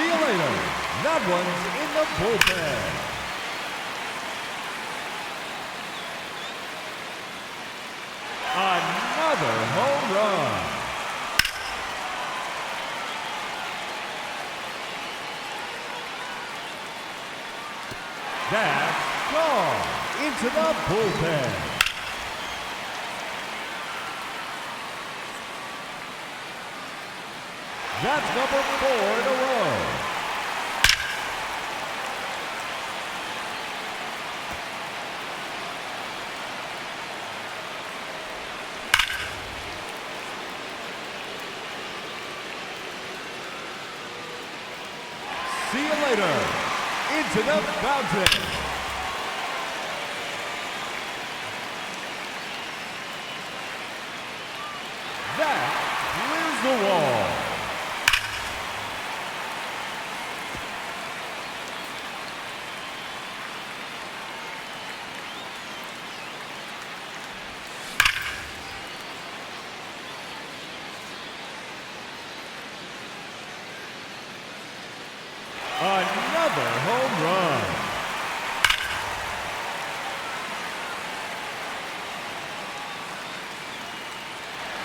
See you later. That one's in the bullpen. Another home run. That's gone into the bullpen. That's number 4 in a row. See you later. Into the fountain. That clears the wall. Another home run.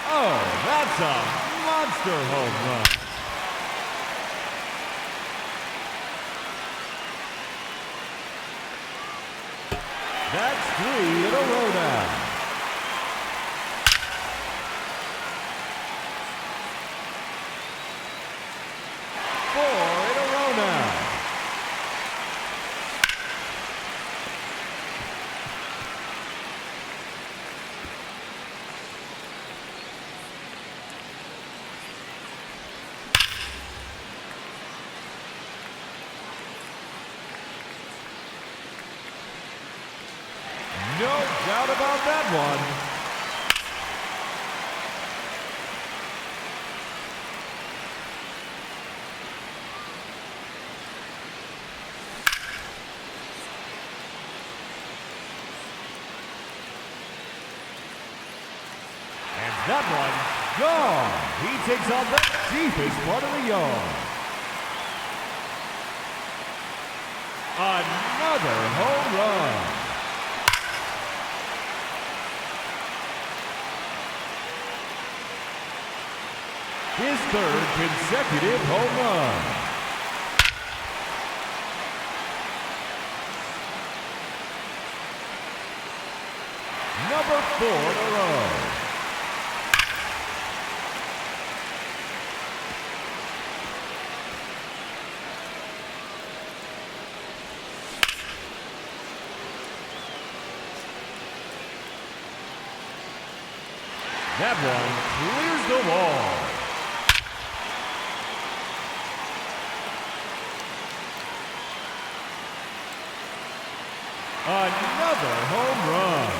Oh, that's a monster home run. That's 3 in a row now. No doubt about that one. And that one, gone. He takes on the deepest part of the yard. Another home run. His 3rd consecutive home run. Number 4 in a row. That one clears the wall. Another home run.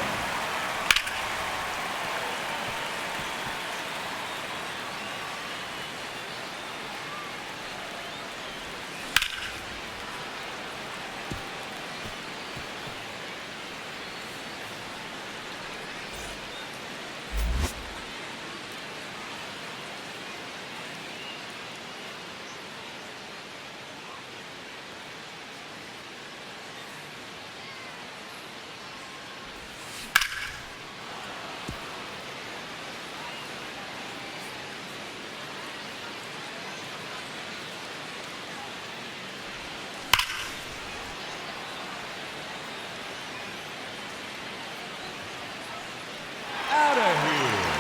Out of here.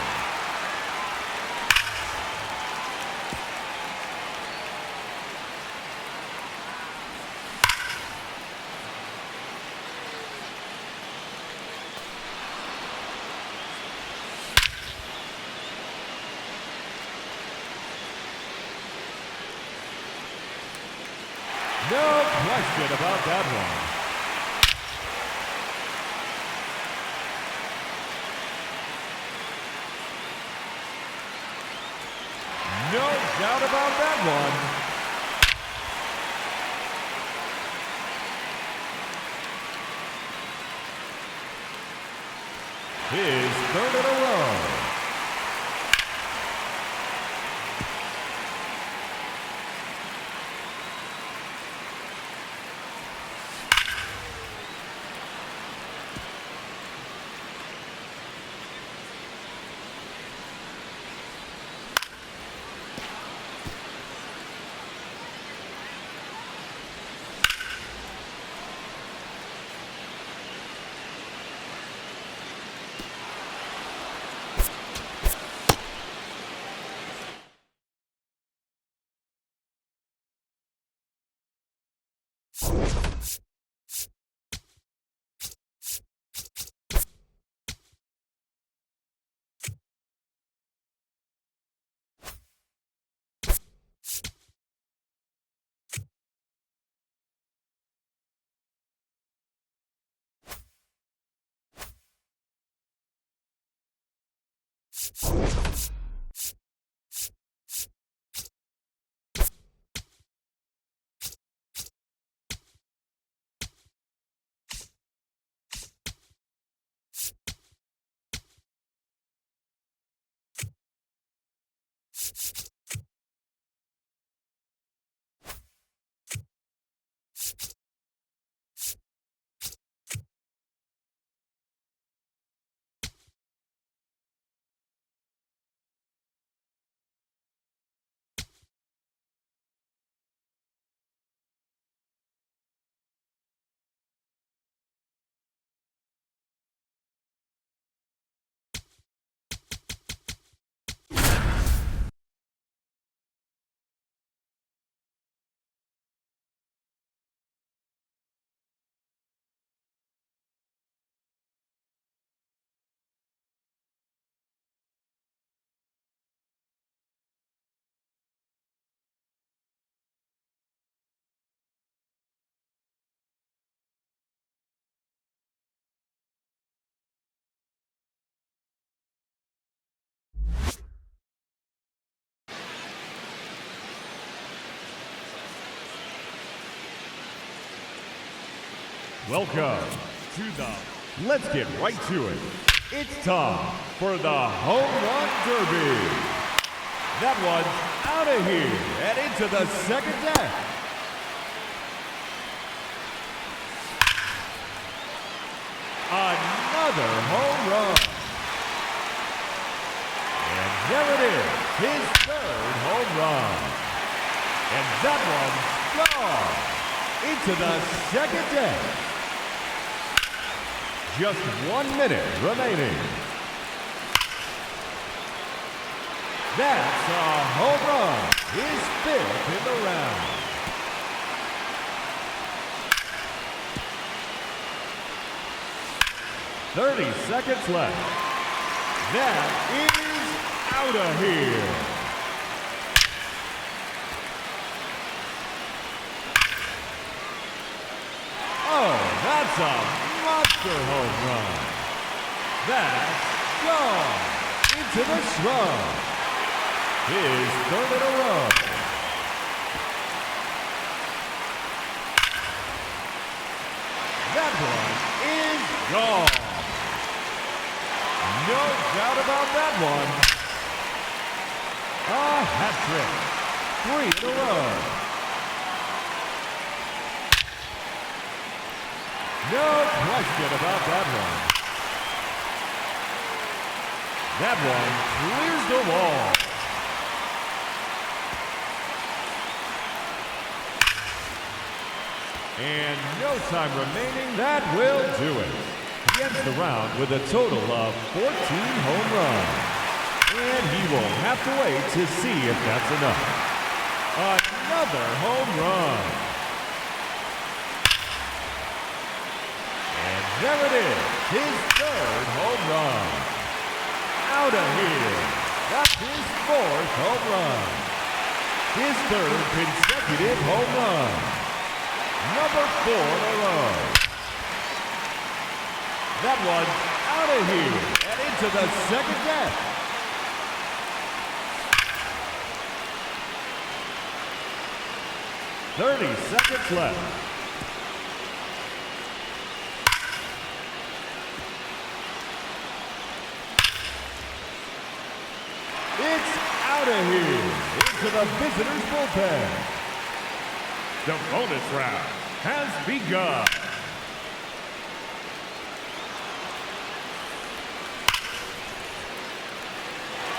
No question about that one. No doubt about that one. His 3rd in a row. Welcome to the Let's Get Right to It. It's time for the Home Run Derby. That one's out of here and into the second deck. Another home run. And there it is, his third home run. And that one's gone into the second deck. Just 1 minute remaining. That's a home run, his fifth in the round. "30 seconds left. That is out of here. Oh, that's a monster home run. That's gone into the scrub. His third in a row. That one is gone. No doubt about that one. A hat trick. 3 in a row. No question about that one. That one clears the wall. And no time remaining, that will do it. He ends the round with a total of 14 home runs. And he will have to wait to see if that's enough. Another home run. And there it is, his third home run. Out of here. That's his fourth home run. His third consecutive home run. Number 4 in a row. That one's out of here and into the second deck. "30 seconds left. It's out of here into the visitors' bullpen. The bonus round has begun.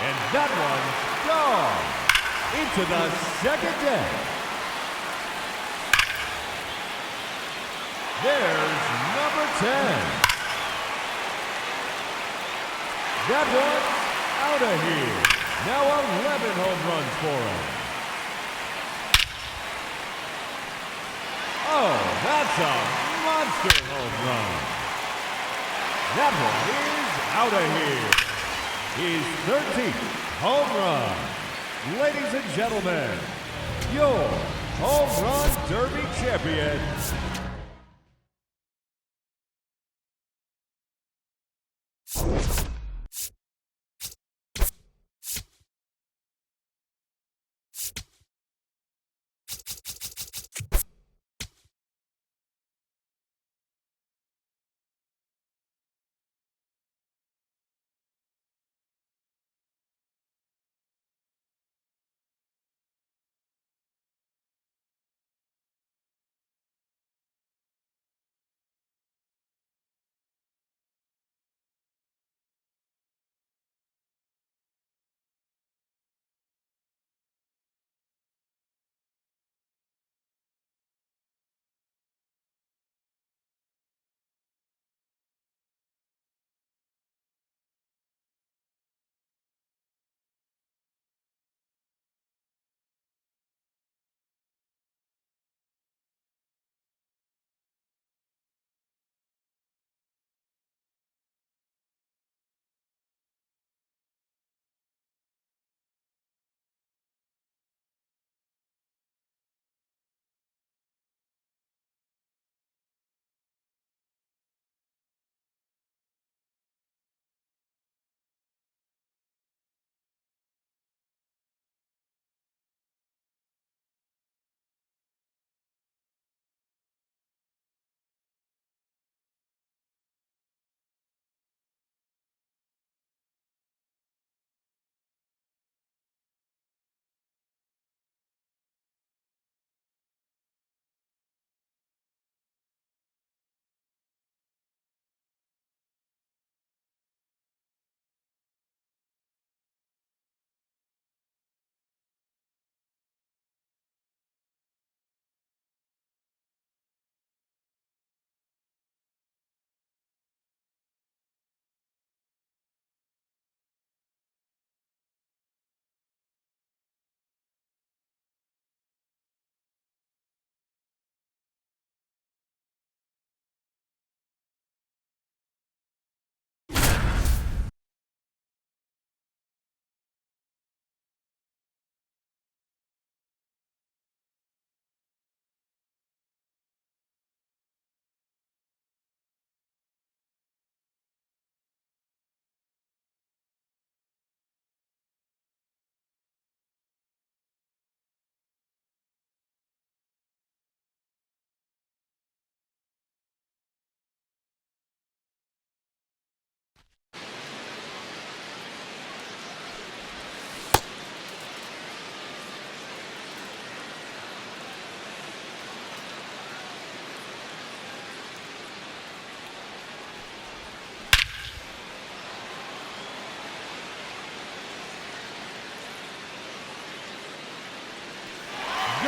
And that one's gone into the second deck. There's number 10. That one's out of here. Now 11 home runs for him. Oh, that's a monster home run. That one is out of here. His 13th home run. Ladies and gentlemen, your Home Run Derby champion,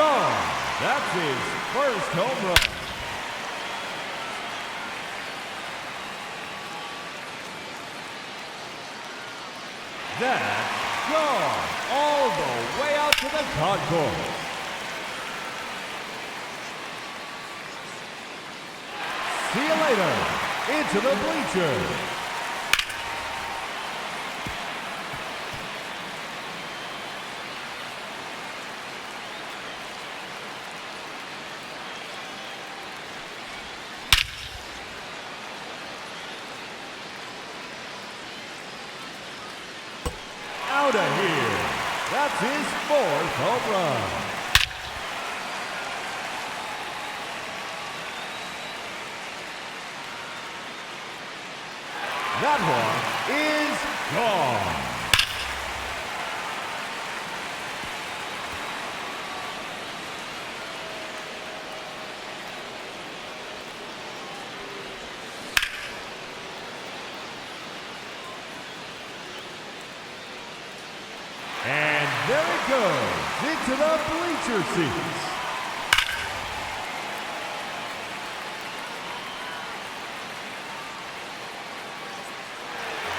Gone. That's his first home run. That's gone all the way out to the concourse. See you later. Into the bleachers. Out of here. That's his fourth home run. That one is gone. And there it goes into the bleacher seats.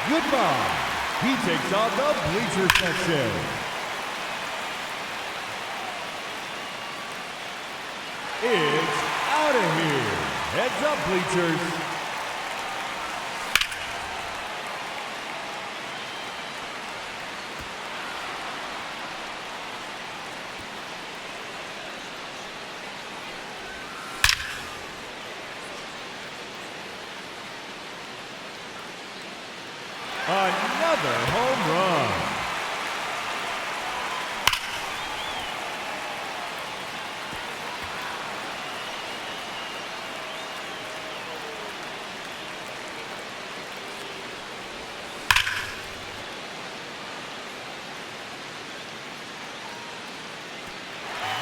Goodbye. He takes on the bleacher section. It's out of here. Heads up, bleachers. Another home run.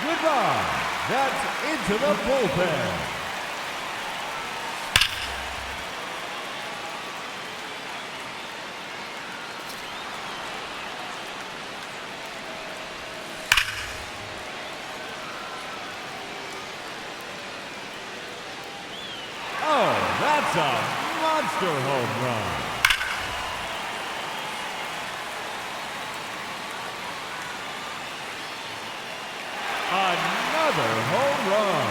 Goodbye. That's into the bullpen. That's a monster home run. Another home run.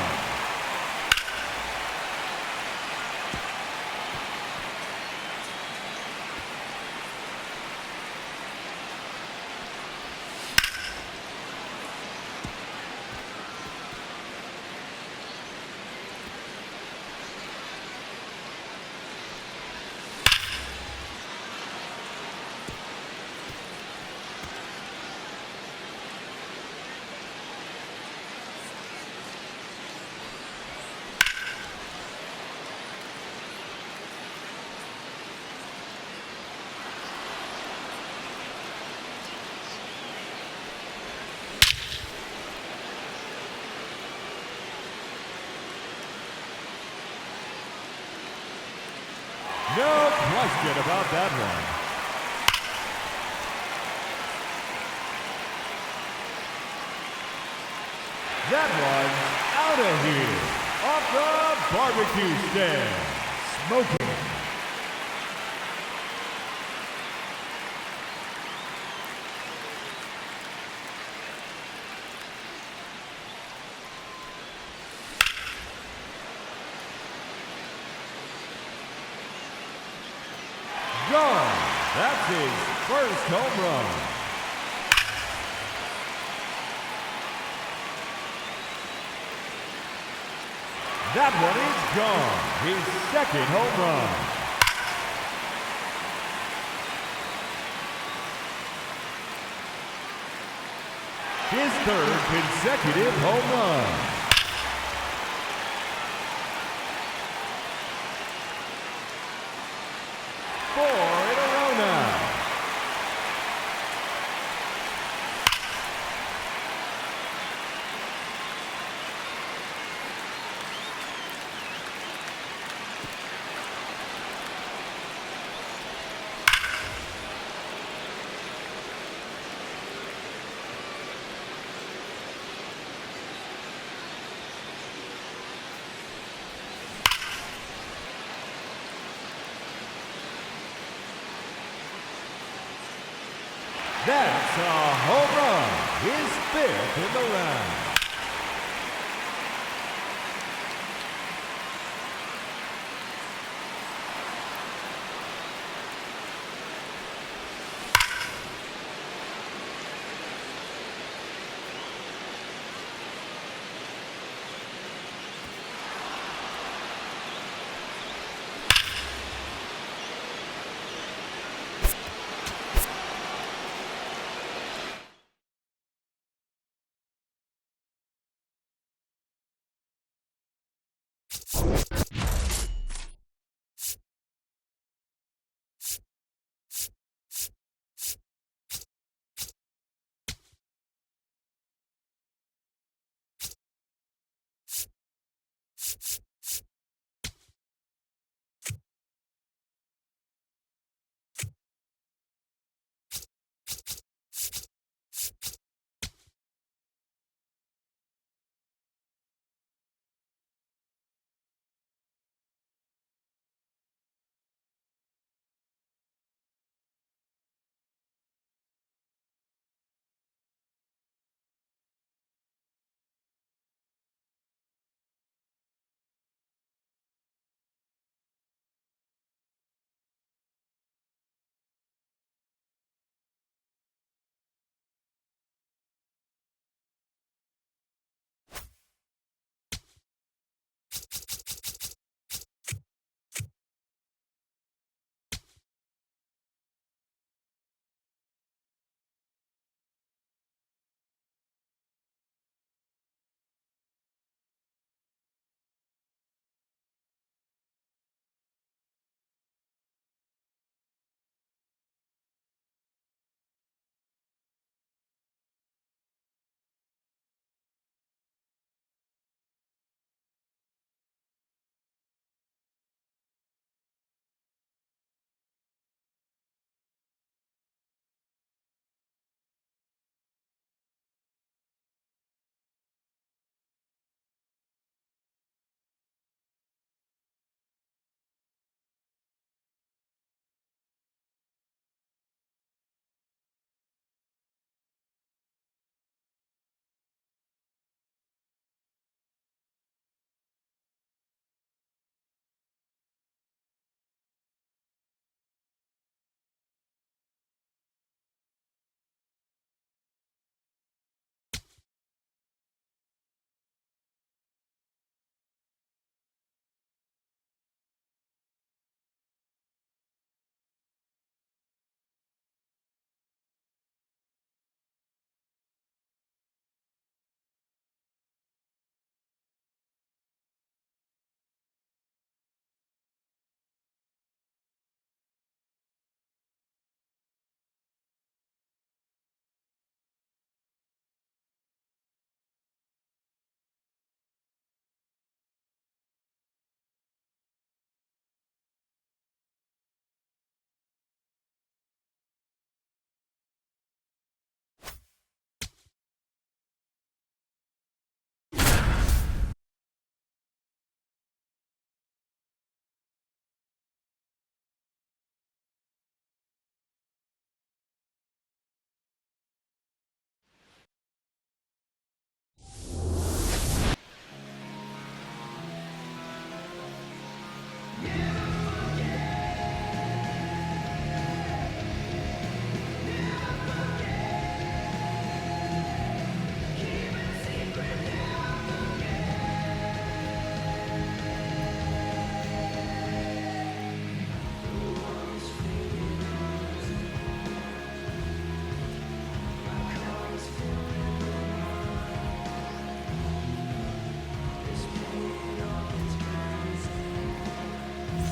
No question about that one. That one's out of here. Off the barbecue stand. Smoking. Gone. That's his first home run. That one is gone. His second home run. His third consecutive home run. Four in a row now. That's a home run, his 5th in the round.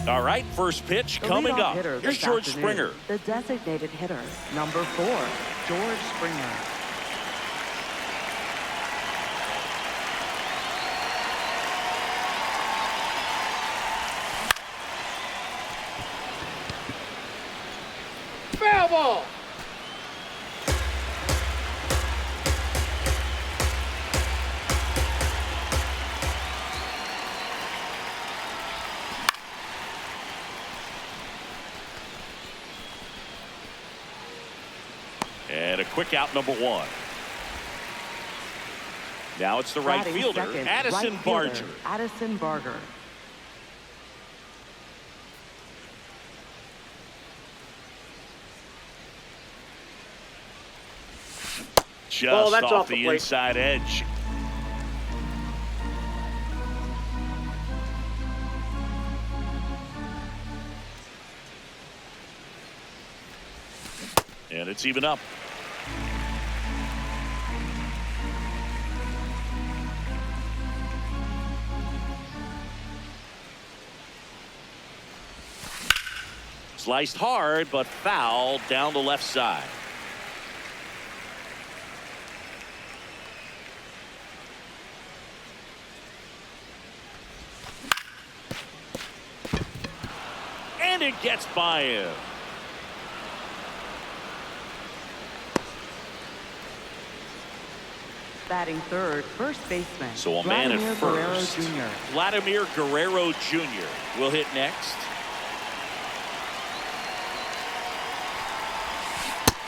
All right, first pitch coming up. Here's George Springer. The designated hitter, number 4, George Springer. Foul ball. And a quick out, number 1. Now it's the right Batting fielder, second, Addison right Barger. fielder, Addison Barger. Just that's off the the plate. inside edge. And it's even up. Sliced hard, but foul down the left side. And it gets by him. Batting third, first baseman. So a man at Vladimir first. Guerrero Jr. Vladimir Guerrero Jr. will hit next.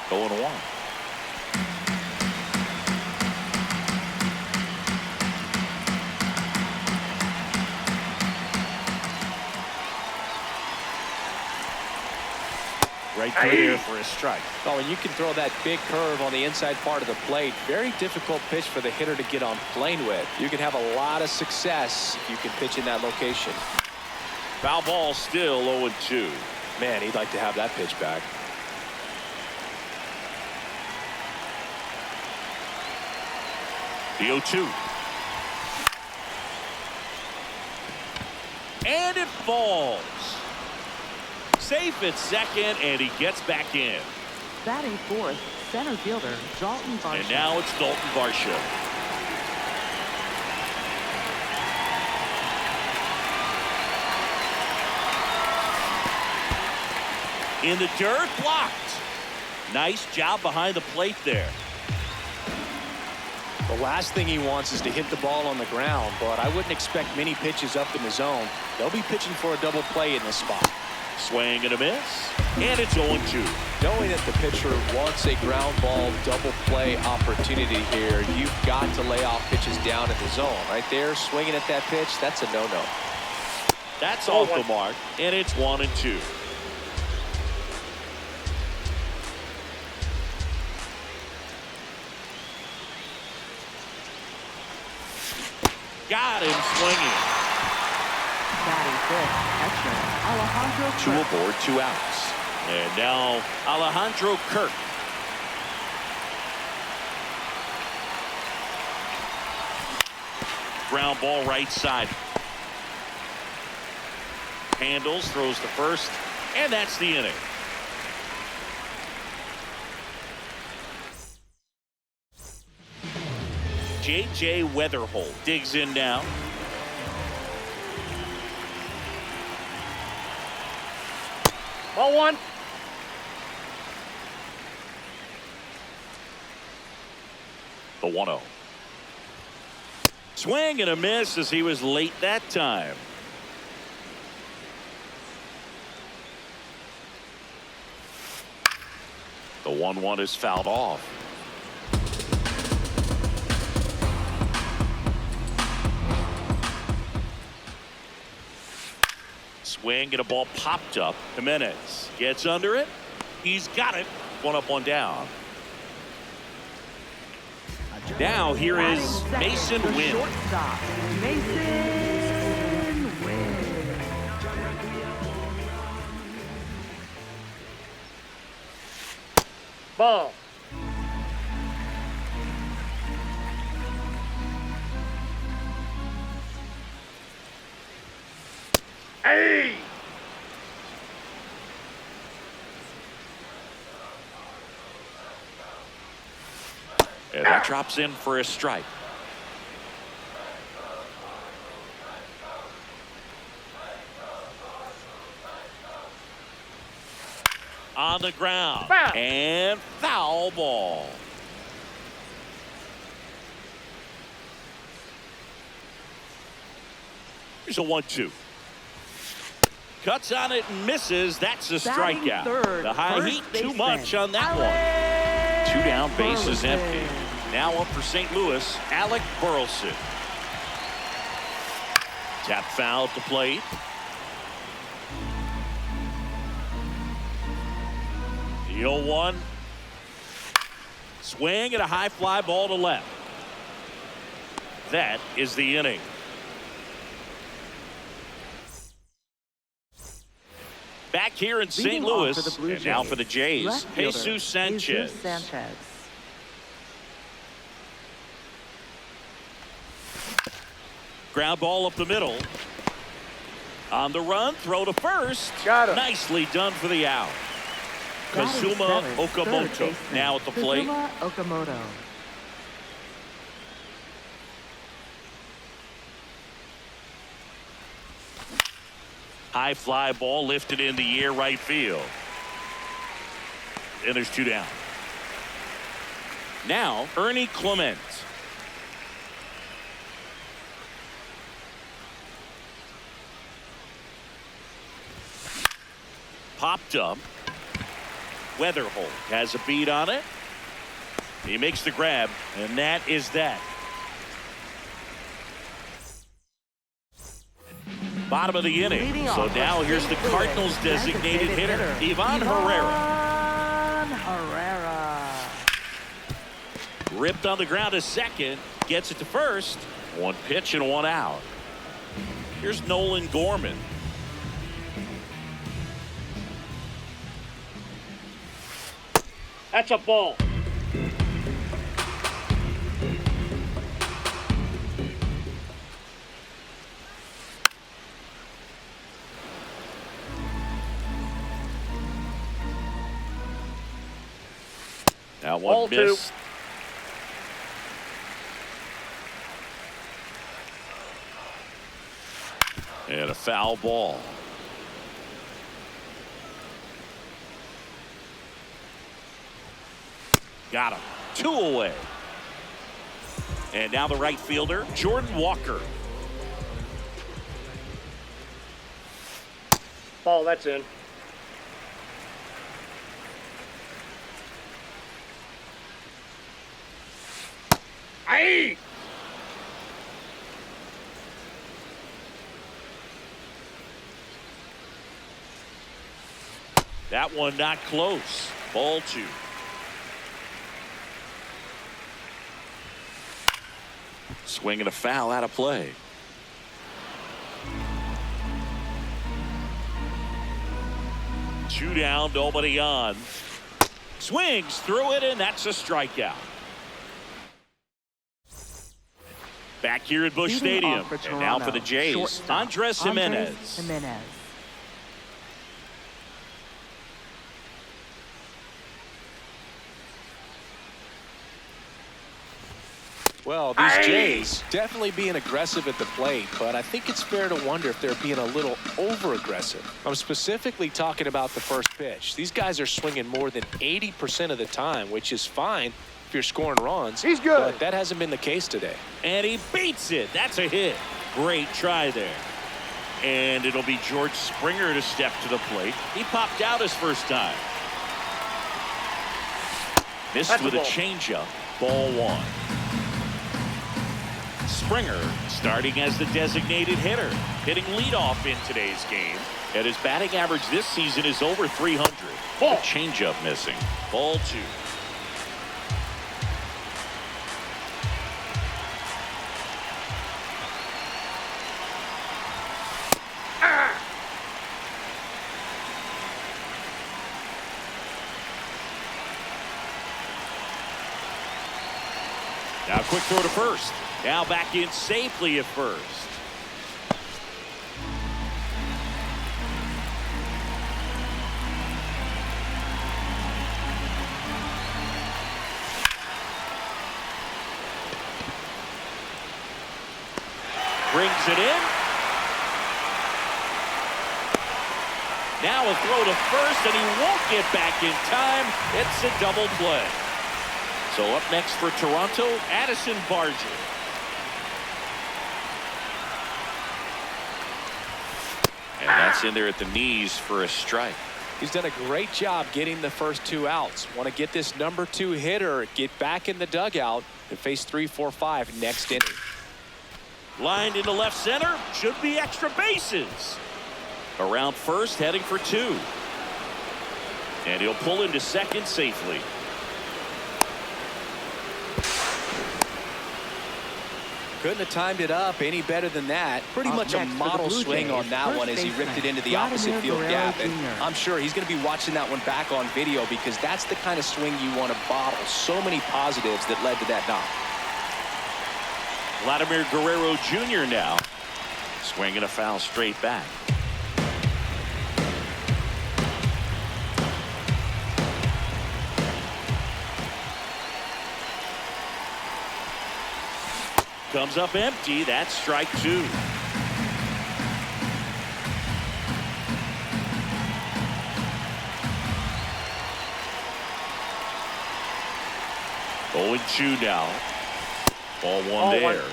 0-1. Right through there for a strike. Oh, and you can throw that big curve on the inside part of the plate. Very difficult pitch for the hitter to get on plane with. You can have a lot of success if you can pitch in that location. Foul ball still 0-2. Man, he'd like to have that pitch back. The 0-2. And it falls. Safe at second, and he gets back in. Batting fourth, center fielder Dalton Varsho. And now it's Dalton Varsho. In the dirt, blocked. Nice job behind the plate there. The last thing he wants is to hit the ball on the ground, but I wouldn't expect many pitches up in the zone. They'll be pitching for a double play in this spot. Swing and a miss, and it's 0-2. Knowing that the pitcher wants a ground ball double play opportunity here, you've got to lay off pitches down in the zone. Right there, swinging at that pitch, that's a no-no. That's off the mark, and it's 1-2. Got him swinging. Batting fifth, catcher Alejandro Two Kirk. aboard, 2 outs. And now Alejandro Kirk. Ground ball right side. Handles, throws to first, and that's the inning. J.J. Weatherholt digs in now. Ball 1. The 1-0. Swing and a miss as he was late that time. The 1-1 is fouled off. Swing and a ball popped up. Jimenez gets under it. He's got it. 1 up, 1 down. Now here is Mason Wynn. Shortstop, Mason Wynn. Ball. Hey! And that drops in for a strike. On the ground. Foul. And foul ball. Here's a 1-2. Cuts on it and misses. That's a Batting strikeout. third, The high first heat too baseman, much on that one. Two down, bases empty. Now up for St. Louis, Alec Burleson. Tap foul at the plate. The 0-1. Swing and a high fly ball to left. That is the inning. Back here in St. Louis, and now for the Jays, Jesus Sanchez. Ground ball up the middle. On the run, throw to first. Got him. Nicely done for the out. Kazuma Okamoto now at the plate. Kazuma Okamoto. High fly ball lifted in the air right field. And there's two down. Now, Ernie Clement. Popped up. Weatherholt has a beat on it. He makes the grab, and that is that. Bottom of the inning. So now here's the Cardinals' designated hitter, Ivan Herrera. Ripped on the ground to second. Gets it to first. One pitch and one out. Here's Nolan Gorman. That's a ball. That one Ball missed. And a foul ball. Got him. Two away. And now the right fielder, Jordan Walker. Ball, that's in. Aye! That one not close. Ball two. Swing and a foul out of play. Two down, nobody on. Swings through it, and that's a strikeout. Back here at Busch Stadium, and now for the Jays, Andres Jimenez. Well, these Jays definitely being aggressive at the plate, but I think it's fair to wonder if they're being a little over-aggressive. I'm specifically talking about the first pitch. These guys are swinging more than 80% of the time, which is fine if you're scoring runs. He's good. But that hasn't been the case today. And he beats it. That's a hit. Great try there. And it'll be George Springer to step to the plate. He popped out his first time. Missed with a changeup. Ball one. Springer starting as the designated hitter, hitting leadoff in today's game. And his batting average this season is over 300. A changeup missing. Ball two. Now quick throw to first. Now back in safely at first. Brings it in. Now a throw to first, and he won't get back in time. It's a double play. So up next for Toronto, Addison Barger. And that's in there at the knees for a strike. He's done a great job getting the first 2 outs. Want to get this number 2 hitter, get back in the dugout, and face 3, 4, 5 next inning. Lined into left center. Should be extra bases. Around first, heading for 2. And he'll pull into second safely. Couldn't have timed it up any better than that. Pretty much a model swing on that one as he ripped it into the opposite field gap. And I'm sure he's going to be watching that one back on video because that's the kind of swing you want to bottle. So many positives that led to that knock. Vladimir Guerrero Jr. now. Swinging a foul straight back. Comes up empty. That's strike 2. Owen Chu now. Ball 1 there.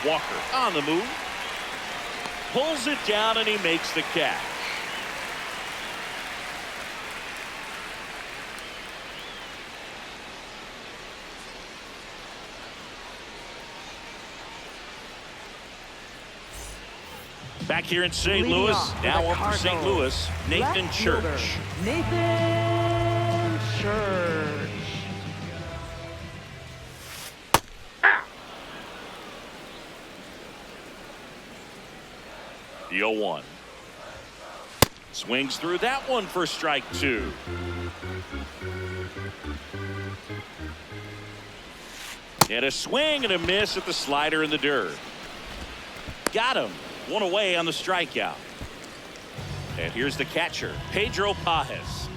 Walker on the move. Pulls it down and he makes the catch. Back here in St. Louis, now up for St. Louis, Nathan Church. Nathan Church. The 0-1. Swings through that one for strike 2. And a swing and a miss at the slider in the dirt. Got him. 1 away on the strikeout. And here's the catcher, Pedro Pajes.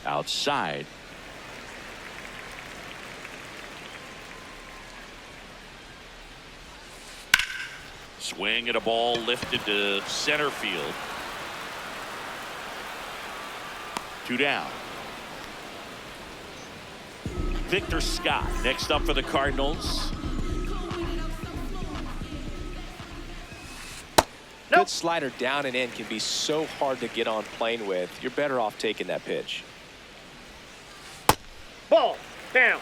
Outside. Swing at a ball lifted to center field. 2 down. Victor Scott next up for the Cardinals. Good slider down and in can be so hard to get on plane with. You're better off taking that pitch. Ball down.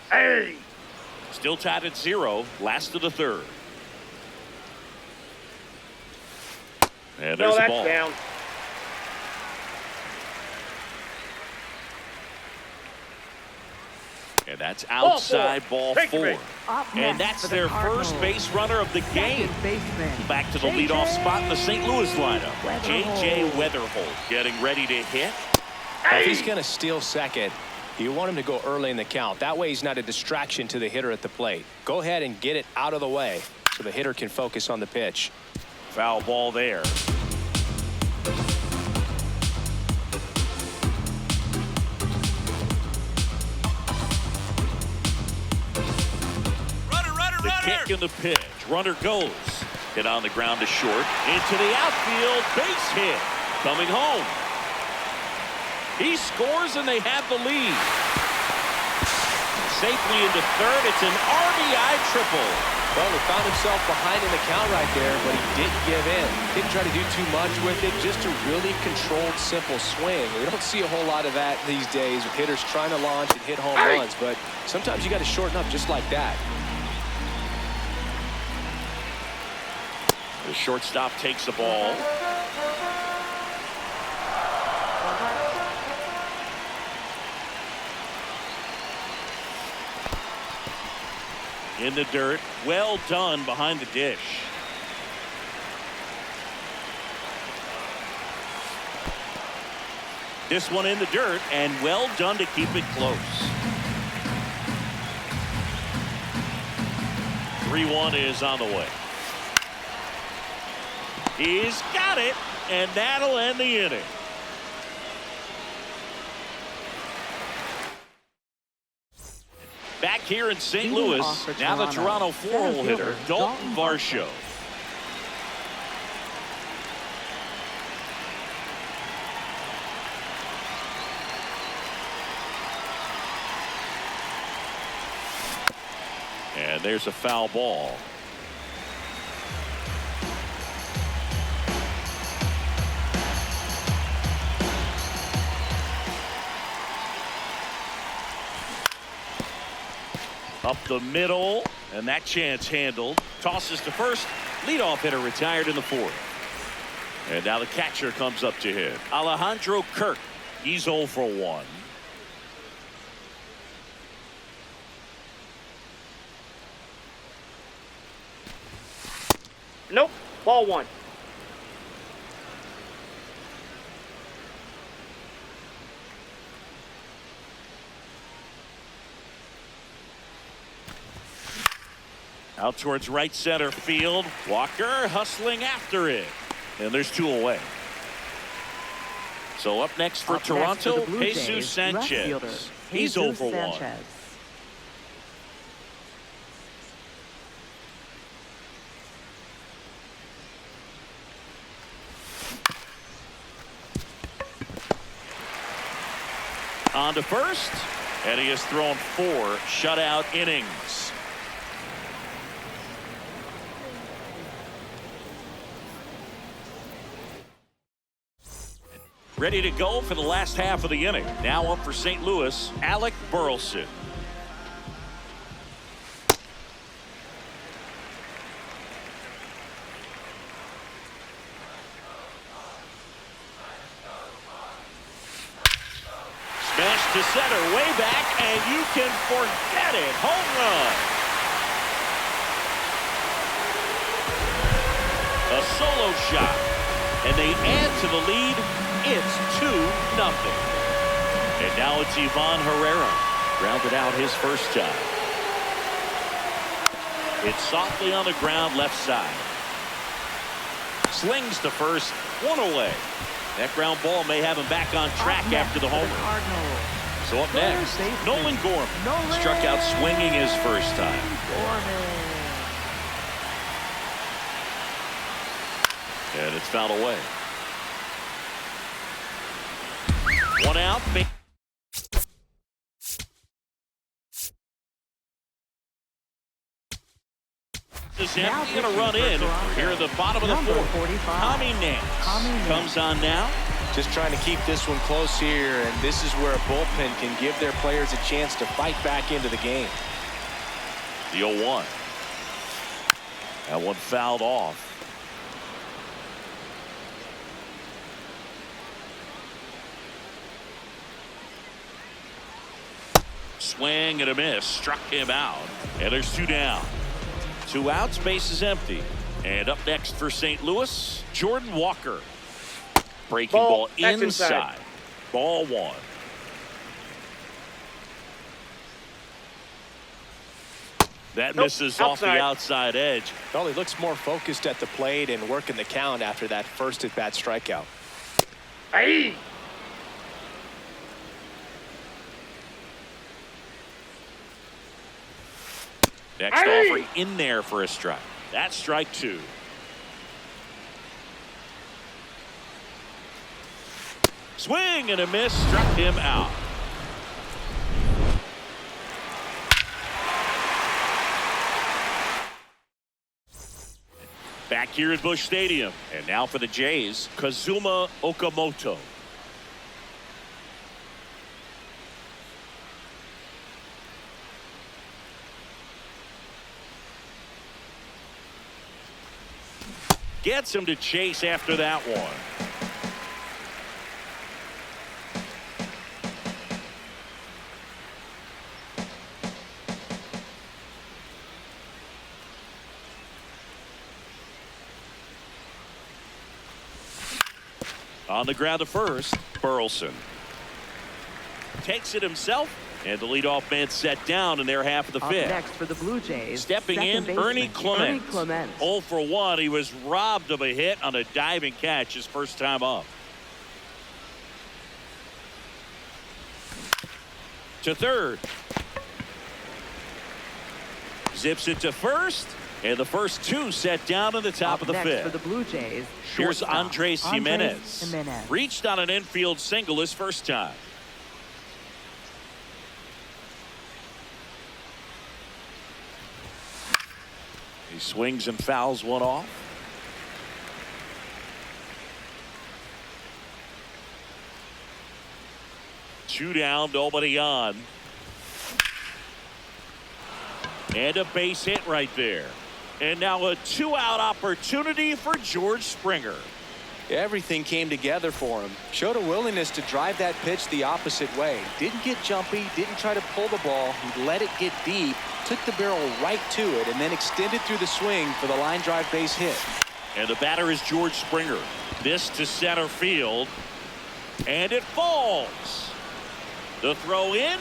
Hey! Still tied at 0. Last of the 3rd. And there's the ball. Down. And that's outside ball 4. Up And next that's for the their Cardinals. first base runner of the game. Second baseman. Back to the leadoff spot in the St. Louis lineup. J.J. Weatherholt getting ready to hit. If he's going to steal second, you want him to go early in the count. That way he's not a distraction to the hitter at the plate. Go ahead and get it out of the way so the hitter can focus on the pitch. Foul ball there. The kick and the pitch. Runner goes. Hit on the ground to short. Into the outfield. Base hit. Coming home. He scores and they have the lead. Safely into third. It's an RBI triple. Well, he found himself behind in the count right there, but he didn't give in. Didn't try to do too much with it. Just a really controlled, simple swing. We don't see a whole lot of that these days with hitters trying to launch and hit home runs, but sometimes you got to shorten up just like that. The shortstop takes the ball. In the dirt. Well done behind the dish. This one in the dirt and well done to keep it close. 3-1 is on the way. He's got it, and that'll end the inning. Back here in St. Louis, now the Toronto 4-hole hitter, Dalton Varsho. And there's a foul ball. Up the middle, and that chance handled. Tosses to first. Leadoff hitter retired in the fourth. And now the catcher comes up to hit. Alejandro Kirk. He's 0 for 1. Nope. Ball 1. Out towards right center field. Walker hustling after it. And there's 2 away. So up next for Toronto, Jesus Sanchez. He's 0 for 1. On to first, and he has thrown 4 shutout innings. Ready to go for the last half of the inning. Now up for St. Louis, Alec Burleson. Smash to center, way back, and you can forget it. Home run. A solo shot, and they add to the lead. It's 2-0. And now it's Ivan Herrera. Grounded out his first time. It's softly on the ground left side. Slings to first. 1 away. That ground ball may have him back on track after the homer. So up next, Nolan Gorman. Struck out swinging his first time. And it's fouled away. 1 out. Is empty and a run in here at the bottom of the fourth. Tommy Nance comes on now. Just trying to keep this one close here, and this is where a bullpen can give their players a chance to fight back into the game. The 0-1. That one fouled off. Swing and a miss. Struck him out. And there's 2 down. 2 outs. Base is empty. And up next for St. Louis, Jordan Walker. Breaking ball inside. Ball 1. That misses off the outside edge. Well, he looks more focused at the plate and working the count after that first at-bat strikeout. Aye. Next offering in there for a strike. That's strike 2. Swing and a miss. Struck him out. Back here at Busch Stadium. And now for the Jays, Kazuma Okamoto. Gets him to chase after that one. On the ground to first, Burleson takes it himself, and the leadoff man set down in their half of the fifth. Next for the Blue Jays, stepping in, Ernie Clement. 0 for 1. He was robbed of a hit on a diving catch his first time up. To third. Zips it to first. And the first 2 set down in the top of the fifth. For the Blue Jays, here's Andres Jimenez. Reached on an infield single his first time. He swings and fouls one off. Two down, nobody on. And a base hit right there. And now a two-out opportunity for George Springer. Everything came together for him. Showed a willingness to drive that pitch the opposite way. Didn't get jumpy, didn't try to pull the ball. He let it get deep, took the barrel right to it, and then extended through the swing for the line drive base hit. And the batter is George Springer. This to center field. And it falls. The throw in.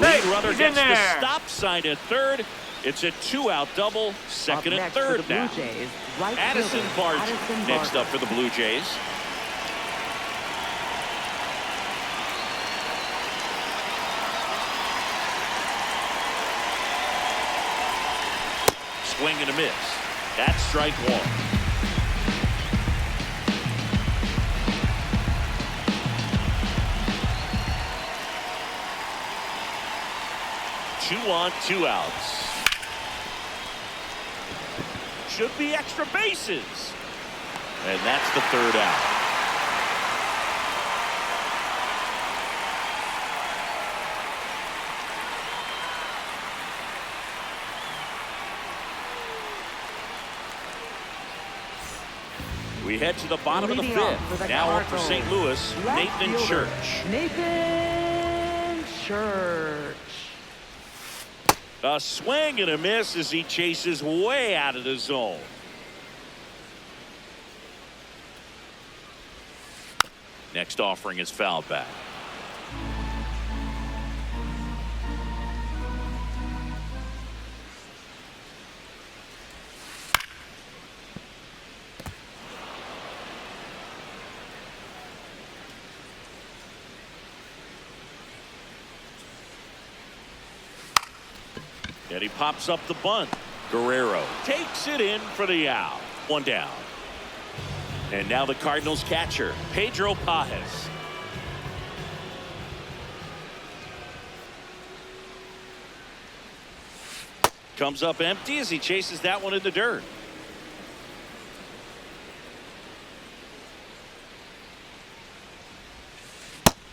Lead runner gets the stop sign at third. It's a two-out double, second and third now. Addison Barger next up for the Blue Jays. Swing and a miss. That's strike one. Two on, two outs. Should be extra bases. And that's the third out. We head to the bottom of the fifth. Now up for St. Louis, Nathan Church. Nathan Church. A swing and a miss as he chases way out of the zone. Next offering is fouled back. And he pops up the bunt. Guerrero takes it in for the out. One down. And now the Cardinals catcher, Pedro Pajes. Comes up empty as he chases that one in the dirt.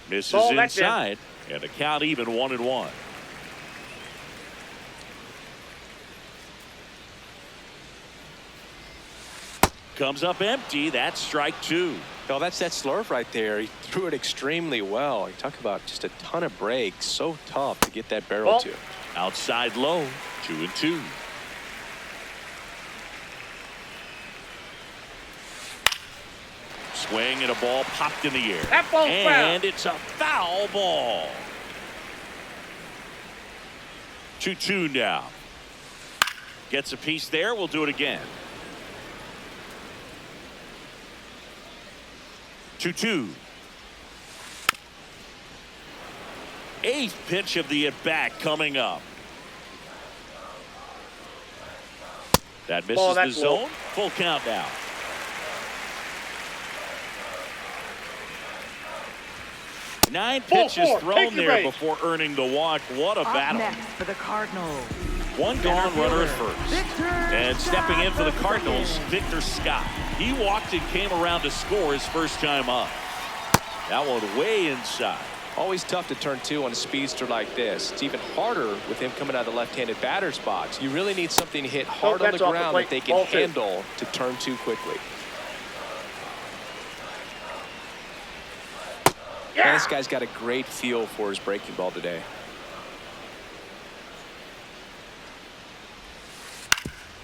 Misses inside. And the count even 1-1. Comes up empty. That's strike two. Oh, that's that slurve right there. He threw it extremely well. You talk about just a ton of breaks. So tough to get that barrel to. Outside low. 2-2. Swing and a ball popped in the air. That ball's and foul. It's a foul ball. 2-2 now. Gets a piece there. We'll do it again. 2-2. Eighth pitch of the at-bat coming up. That misses the zone. Low. Full count now. Nine pitches thrown there before earning the walk. What a battle. Next for the Cardinals. One gone runner at first. Victor And stepping in for the Scott Cardinals, Victor Scott. He walked and came around to score his first time up. That one way inside. Always tough to turn two on a speedster like this. It's even harder with him coming out of the left-handed batter's box. You really need something to hit hard on the ground that they can handle to turn two quickly. And this guy's got a great feel for his breaking ball today.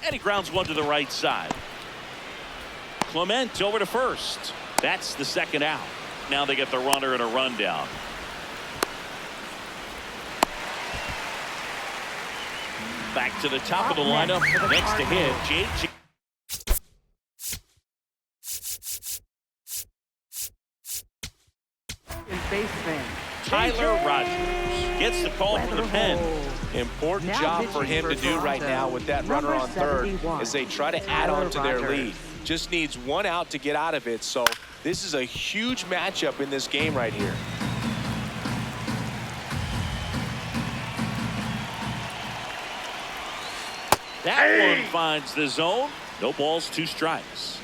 And he grounds one to the right side. Clement over to first. That's the second out. Now they get the runner and a rundown. Back to the top of the lineup. Next to hit, J.J. Baseman Tyler Rogers gets the call from the pen. Important job for him to do right now with that runner on third as they try to add on to their lead. Just needs one out to get out of it. So this is a huge matchup in this game right here. That one finds the zone. No balls, 2 strikes.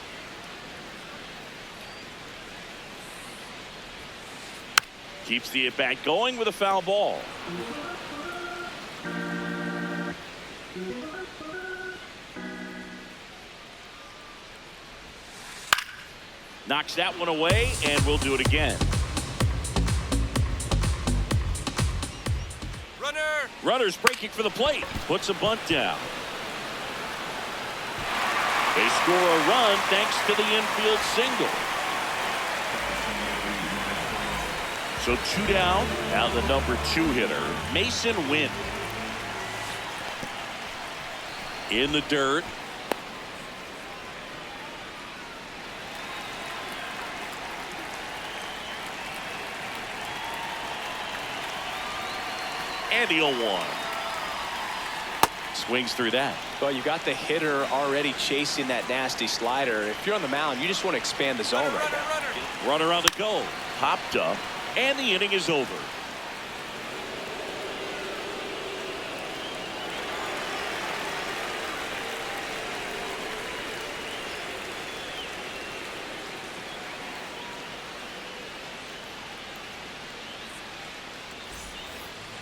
Keeps the at-bat going with a foul ball. Knocks that one away, and we'll do it again. Runner's breaking for the plate. Puts a bunt down. They score a run thanks to the infield single. So 2 down. Now the number 2 hitter, Mason Wynn. In the dirt. And the 0-1. Swings through that. Well, you got the hitter already chasing that nasty slider. If you're on the mound, you just want to expand the zone right now. Runner on the go. Popped up. And the inning is over.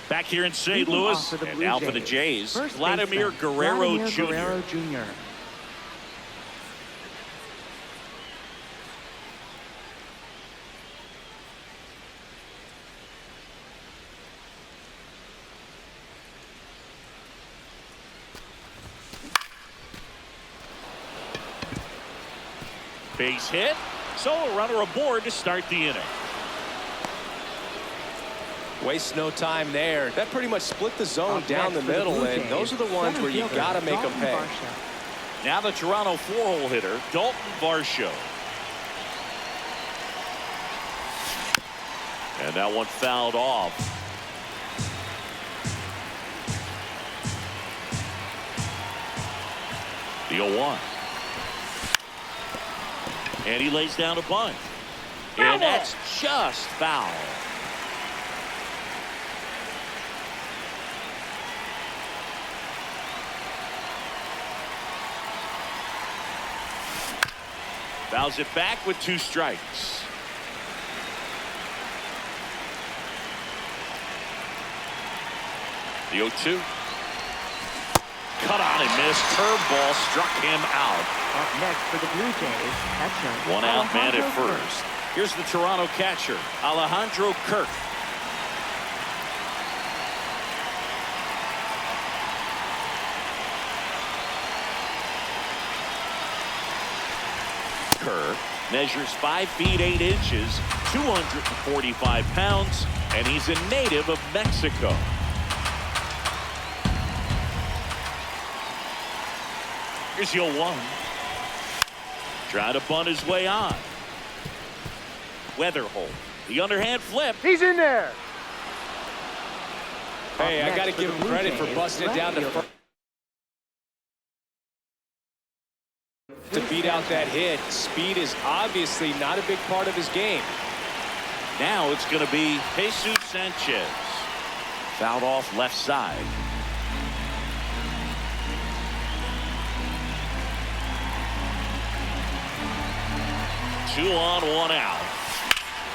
Back here in St. Louis, and now for the Jays, Vladimir Guerrero Jr. Base hit, so a runner aboard to start the inning. Waste no time there. That pretty much split the zone down the middle, and those are the ones where you got to make them pay. Now the Toronto 4-hole hitter, Dalton Varsho. And that one fouled off. The 0-1. And he lays down a bunt. And that's just foul. Fouls it back with 2 strikes. The 0-2. Cut on and missed. Curveball struck him out. Up next for the Blue Jays, catcher. 1 out, man at Alejandro first. Here's the Toronto catcher, Alejandro Kirk. Kirk measures 5 feet 8 inches, 245 pounds, and he's a native of Mexico. Here's the 0-1. Trying to bunt his way on. Weatherholt. The underhand flip. He's in there. Hey, I got to give him credit for busting it down to first. To beat out that hit. Speed is obviously not a big part of his game. Now it's going to be Jesus Sanchez. Fouled off left side. Two on, 1 out.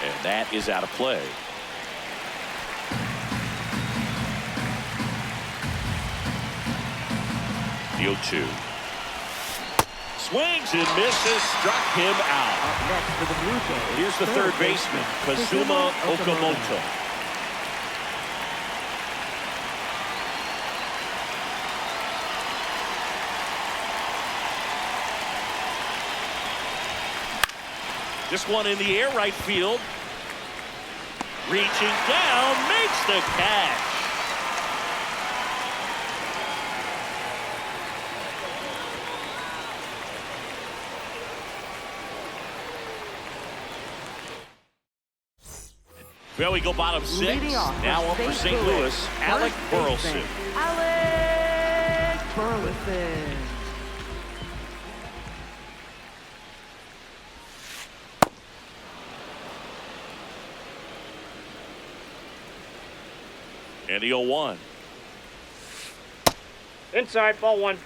And that is out of play. The 0-2. Swings and misses, struck him out. Up next for the Blue Jays. Here's the third baseman, Kazuma Okamoto. This one in the air, right field. Reaching down, makes the catch. Well, we go bottom 6. Now up for St. Louis, Alec Burleson. Alec Burleson. And the 0-1. Inside, ball 1.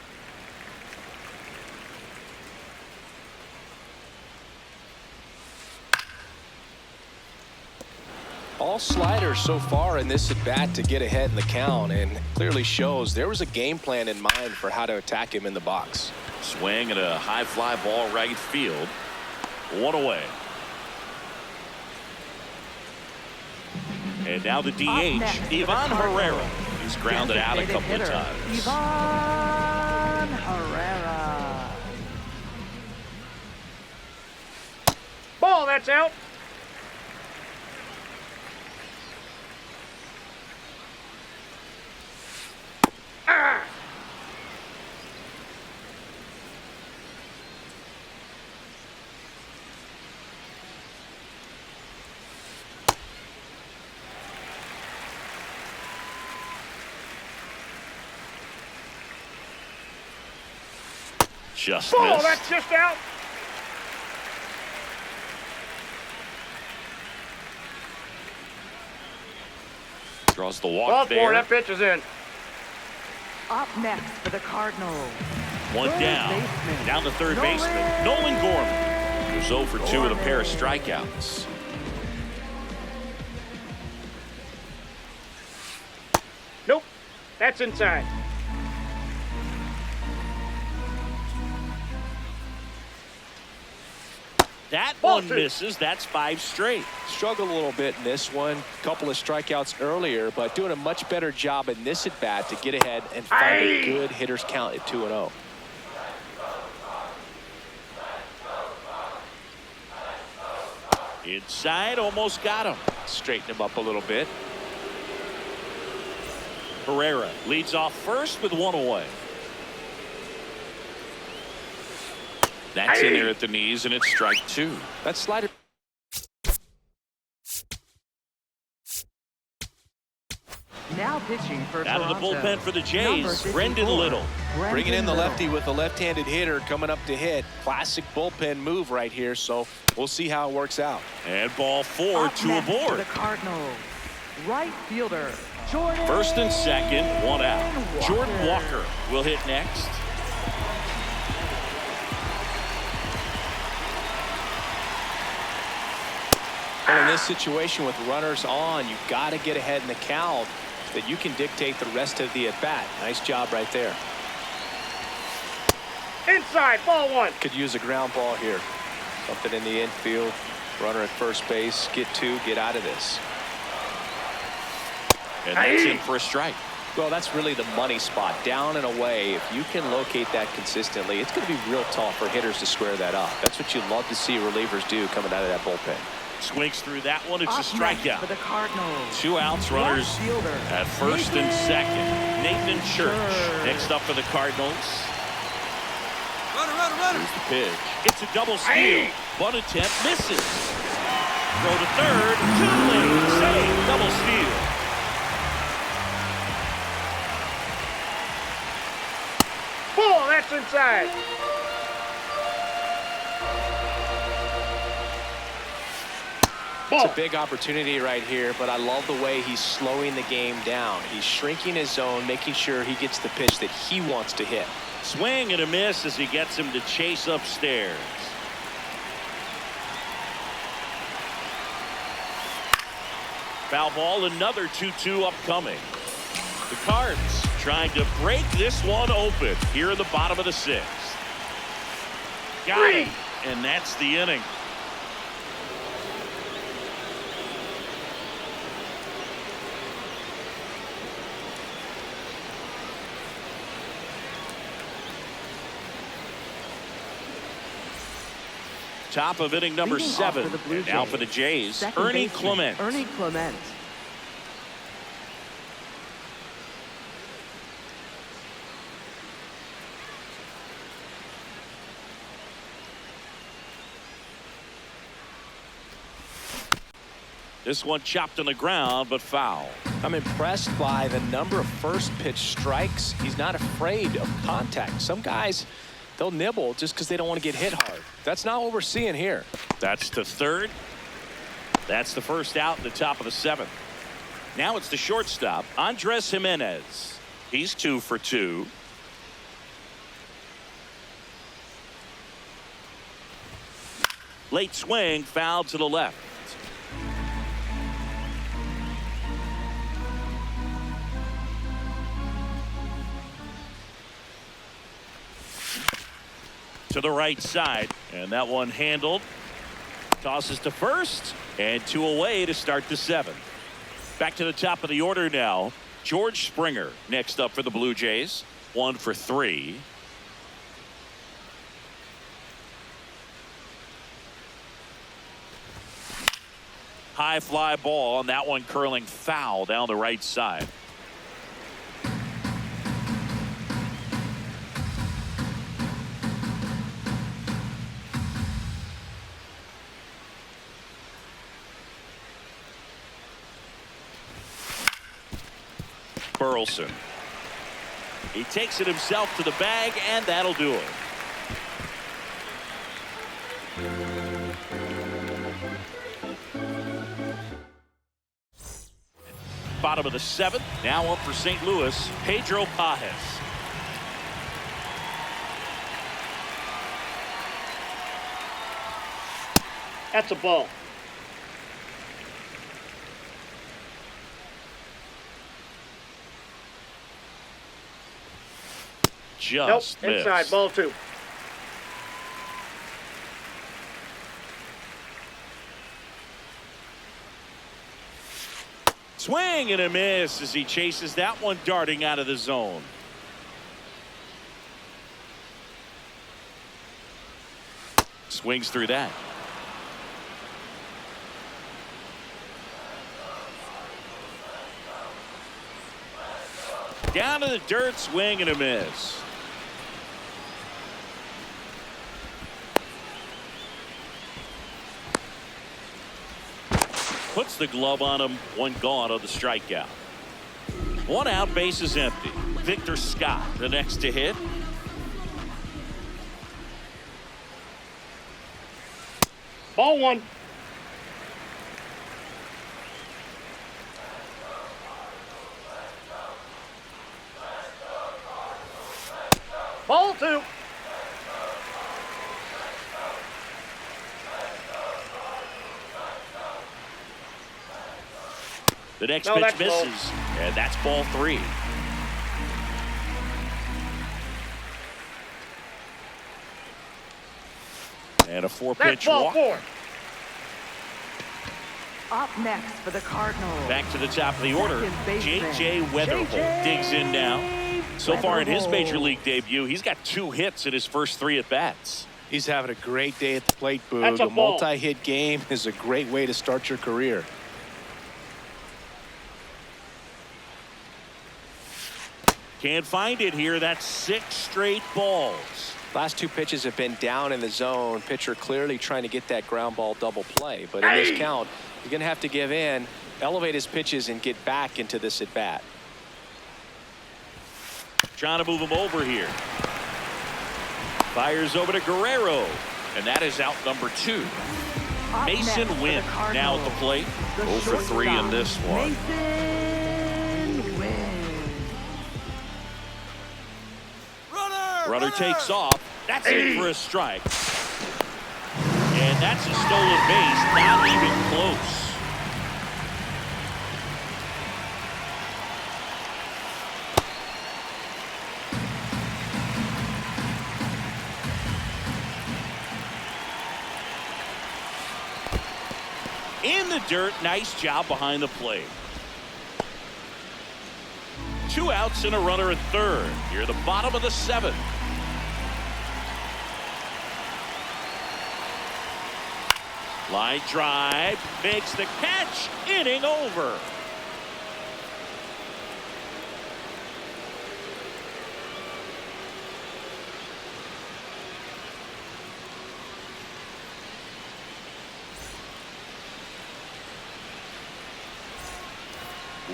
All sliders so far in this at bat to get ahead in the count, and clearly shows there was a game plan in mind for how to attack him in the box. Swing at a high fly ball right field. 1 away. And now the DH, Ivan Herrera. He's grounded out a couple of times. Ivan Herrera. Ball, that's out. Ah! Just Ball, missed. that's just out. Draws the walk Ball there. four, that pitch is in. Up next for the Cardinals. One Third down. baseman, Down to third Nolan baseman, Nolan Gorman. Who's 0 for 2 with a pair of strikeouts. Nope, that's inside. That Ball one two. misses. That's 5 straight. Struggled a little bit in this one. Couple of strikeouts earlier, but doing a much better job in this at bat to get ahead and find a good hitter's count at 2-0. Inside, almost got him. Straighten him up a little bit. Herrera leads off first with 1 away. That's in there at the knees, and it's strike 2. That slider. Now pitching for Out of the Toronto. bullpen for the Jays, Number Brendan 54, Little. Bringing in the Little. lefty with a left-handed hitter coming up to hit. Classic bullpen move right here, so we'll see how it works out. And ball 4, Up 2 next for aboard. the Cardinals. Right fielder, Jordan. First and second, 1 out. Walker. Jordan Walker will hit next. Well, in this situation with runners on, you've got to get ahead in the count so that you can dictate the rest of the at-bat. Nice job right there. Inside, ball 1. Could use a ground ball here. Something in the infield. Runner at first base. Get 2, get out of this. And that's in for a strike. Well, that's really the money spot. Down and away. If you can locate that consistently, it's going to be real tough for hitters to square that up. That's what you'd love to see relievers do coming out of that bullpen. Swings through that one. It's Up a next strikeout. for the Cardinals. 2 outs, runners Left fielder, at first and Nathan second. Nathan Church Church. next up for the Cardinals. Here's the pitch. It's a double steal. One attempt misses. Throw to third. Too late. Save. Double steal. Ball, that's inside. It's a big opportunity right here, but I love the way he's slowing the game down. He's shrinking his zone, making sure he gets the pitch that he wants to hit. Swing and a miss as he gets him to chase upstairs. Foul ball, another 2-2 upcoming. The Cards trying to break this one open here in the bottom of the 6th. Got it, and that's the inning. Top of inning number Leading off 7. for the Blue And now Jays, for the Jays, second Ernie baseman, Clement. Ernie Clement. This one chopped on the ground, but foul. I'm impressed by the number of first pitch strikes. He's not afraid of contact. Some guys, they'll nibble just because they don't want to get hit hard. That's not what we're seeing here. That's to third. That's the first out in the top of the 7th. Now it's the shortstop, Andres Jimenez. He's 2 for 2. Late swing, foul to the left. to the right side, and that one handled. Tosses to first, and 2 away to start the 7th. Back to the top of the order now. George Springer next up for the Blue Jays. 1 for 3. High fly ball, and that one curling foul down the right side. Burleson. He takes it himself to the bag, and that'll do it. Bottom of the 7th. Now up for St. Louis, Pedro Pajes. That's a ball. Just nope, missed. inside, ball 2. Swing and a miss as he chases that one darting out of the zone. Swings through that. Down to the dirt, swing and a miss. Puts the glove on him. 1 gone on the strikeout. 1 out, base is empty. Victor Scott, the next to hit. Ball 1. Ball 2. The next No, pitch that's misses, low. and that's ball 3. And a 4-pitch That's ball walk. 4. Up next for the Cardinals. Back to the top of the order. Second baseman, J.J. Weatherholt J.J. digs in now. So far in his major Weatherholt. league debut, he's got 2 hits in his first 3 at-bats. He's having a great day at the plate, Boog. That's a ball. Multi-hit game is a great way to start your career. Can't find it here. That's 6 straight balls. Last 2 pitches have been down in the zone. Pitcher clearly trying to get that ground ball double play. But in this count, he's going to have to give in, elevate his pitches, and get back into this at bat. Trying to move him over here. Fires over to Guerrero. And that is out number 2. Up Mason next for Wynn the now at the Cardinals, plate. the 0 for 3 in shortstop, this one. Mason Wynn. Runner takes off. That's in for a strike. And that's a stolen base. Not even close. In the dirt. Nice job behind the plate. 2 outs and a runner at third. Here, the bottom of the 7th. Line drive, makes the catch, inning over.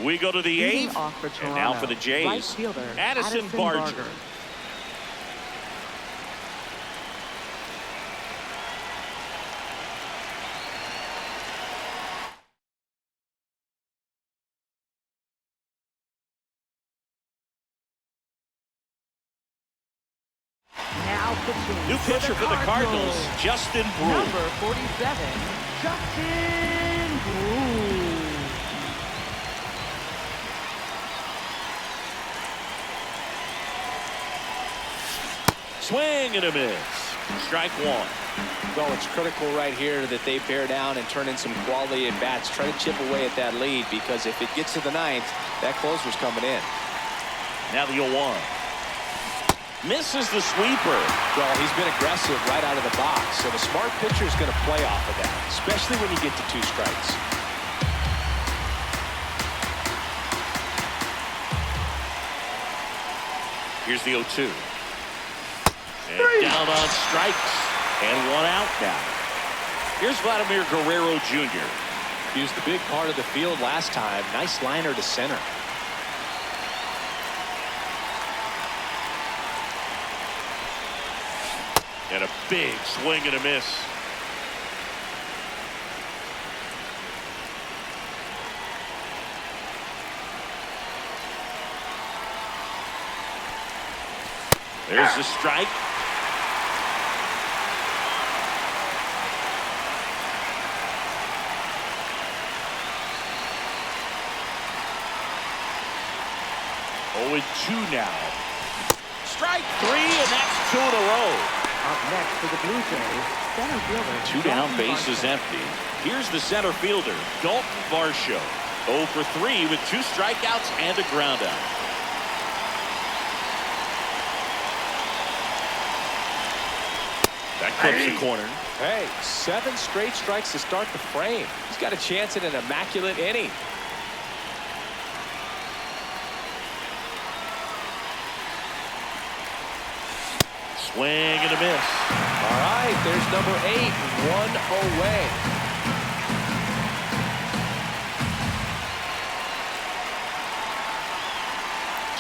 We go to the Leading 8th, off for and now Toronto, for the Jays, right fielder, Addison Barger. Now pitching New pitcher for the Cardinals, Justin Brew. Number 47, Justin Brew. Swing and a miss. Strike one. Well, it's critical right here that they bear down and turn in some quality at bats. Try to chip away at that lead, because if it gets to the ninth, that closer's coming in. Now the 0-1. Misses the sweeper. Well, he's been aggressive right out of the box, so the smart pitcher is going to play off of that, especially when you get to 2 strikes. Here's the 0-2. And down on strikes. And 1 out now. Here's Vladimir Guerrero Jr. Used the big part of the field last time. Nice liner to center. And a big swing and a miss. There's the strike. Oh, and 2 now. Strike 3, and that's 2 in a row. Up next for the Blue Jays, center fielder. 2 down, base is empty. Here's the center fielder, Dalton Varsho. 0 for 3 with 2 strikeouts and a ground out. That clips the corner. Hey, 7 straight strikes to start the frame. He's got a chance at an immaculate inning. Swing and a miss. All right, there's number 8, 1 away.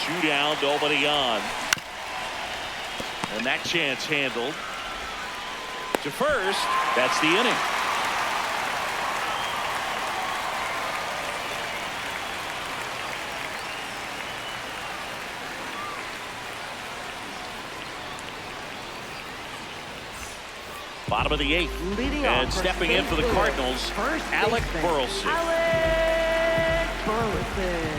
Two down, nobody on. And that chance handled. To first, that's the inning. Bottom of the 8th. Leading and off stepping in for the St. Louis, Cardinals, first Alec baseman, Burleson. Alec Burleson.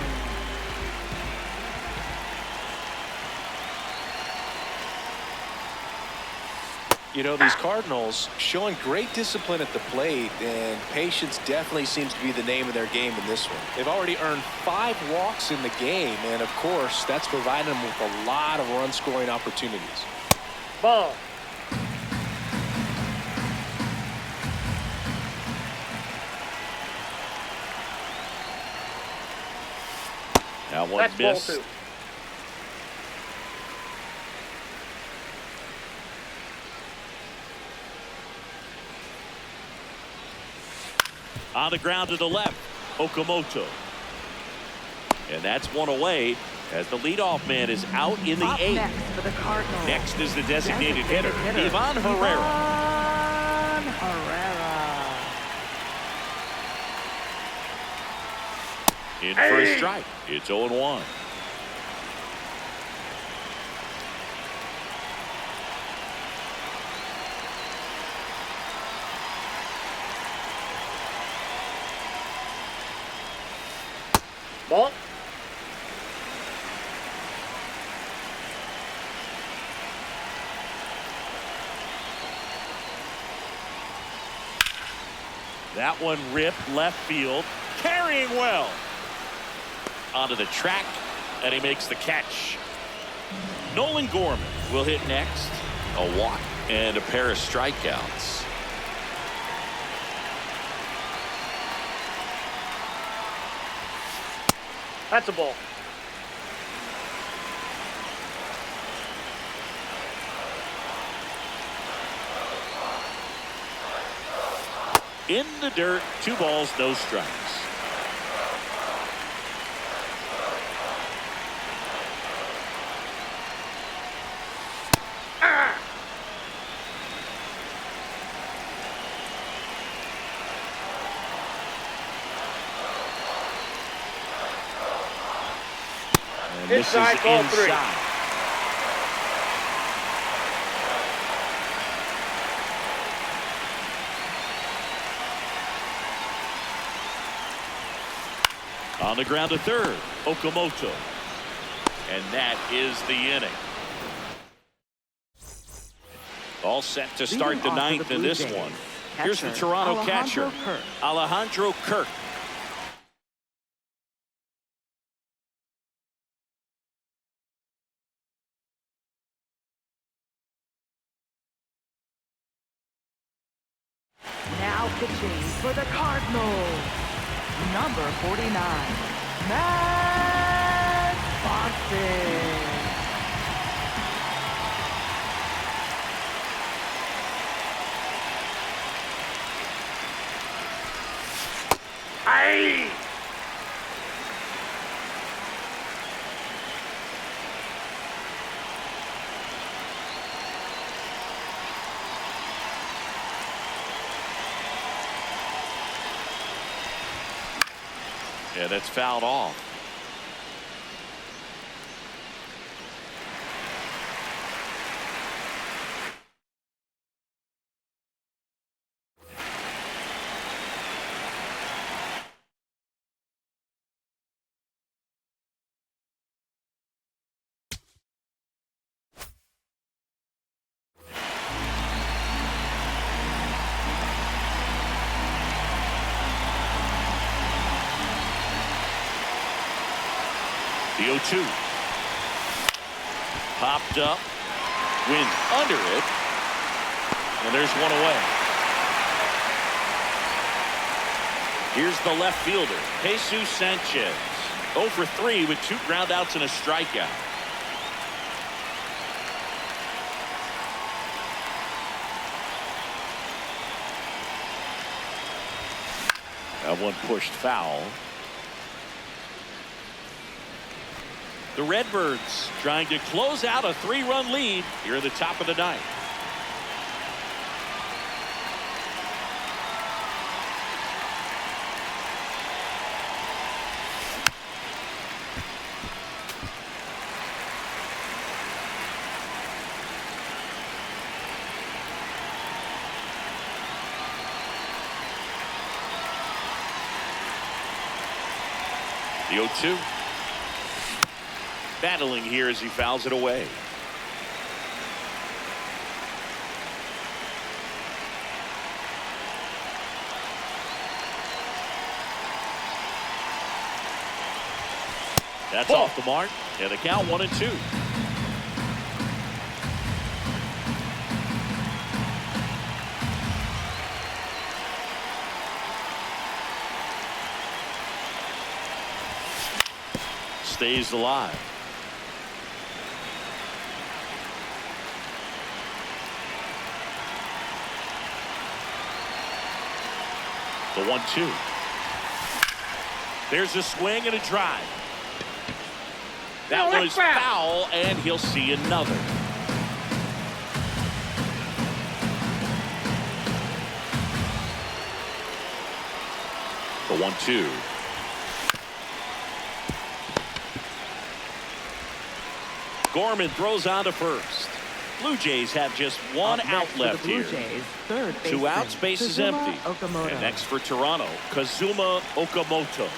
You know, these Cardinals showing great discipline at the plate, and patience definitely seems to be the name of their game in this one. They've already earned 5 walks in the game, and of course, that's provided them with a lot of run-scoring opportunities. Ball. Now one That's ball miss. 2. On the ground to the left, Okamoto. And that's 1 away as the leadoff man is out in the Up 8th. next for the Cardinals. Next is the designated hitter, hitter, Ivan Herrera. Ivan Herrera. In for a strike. It's 0-1. Ball. That one ripped left field, carrying well. Onto the track, and he makes the catch. Nolan Gorman will hit next. A walk and a pair of strikeouts. That's a ball. In the dirt, 2 balls, no strikes. And this is Inside, ball 3. inside. On the ground to third, Okamoto. And that is the inning. All set to start the ninth in this one. Here's the Toronto catcher, Alejandro Kirk. Now pitching for the Cardinals, number 49, Matt Boston. Aye. Yeah, that's fouled off. The 0-2. Popped up. Wind under it. And there's one away. Here's the left fielder, Jesus Sanchez. 0 for 3 with 2 groundouts and a strikeout. That one pushed foul. The Redbirds trying to close out a 3-run lead here at the top of the ninth. The 0-2. Battling here as he fouls it away. That's off the mark. And the count 1-2. Stays alive. The 1-2. There's a swing and a drive. That was foul, and he'll see another. The 1-2. Gorman throws on to first. Blue Jays have just one out left here. Third 2 outs, base is empty. And next for Toronto, Kazuma Okamoto.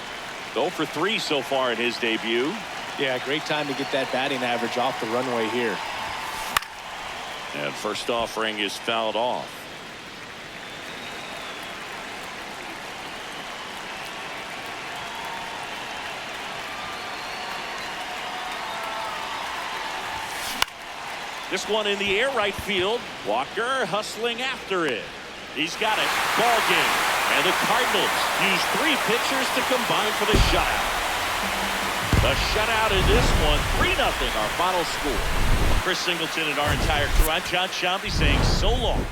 0 for 3 so far in his debut. Yeah, great time to get that batting average off the runway here. And first offering is fouled off. This one in the air right field. Walker hustling after it. He's got it. Ball game. And the Cardinals use 3 pitchers to combine for the shutout. The shutout in this one, 3-0 our final score. Chris Singleton and our entire crew. I'm John Shambi saying so long.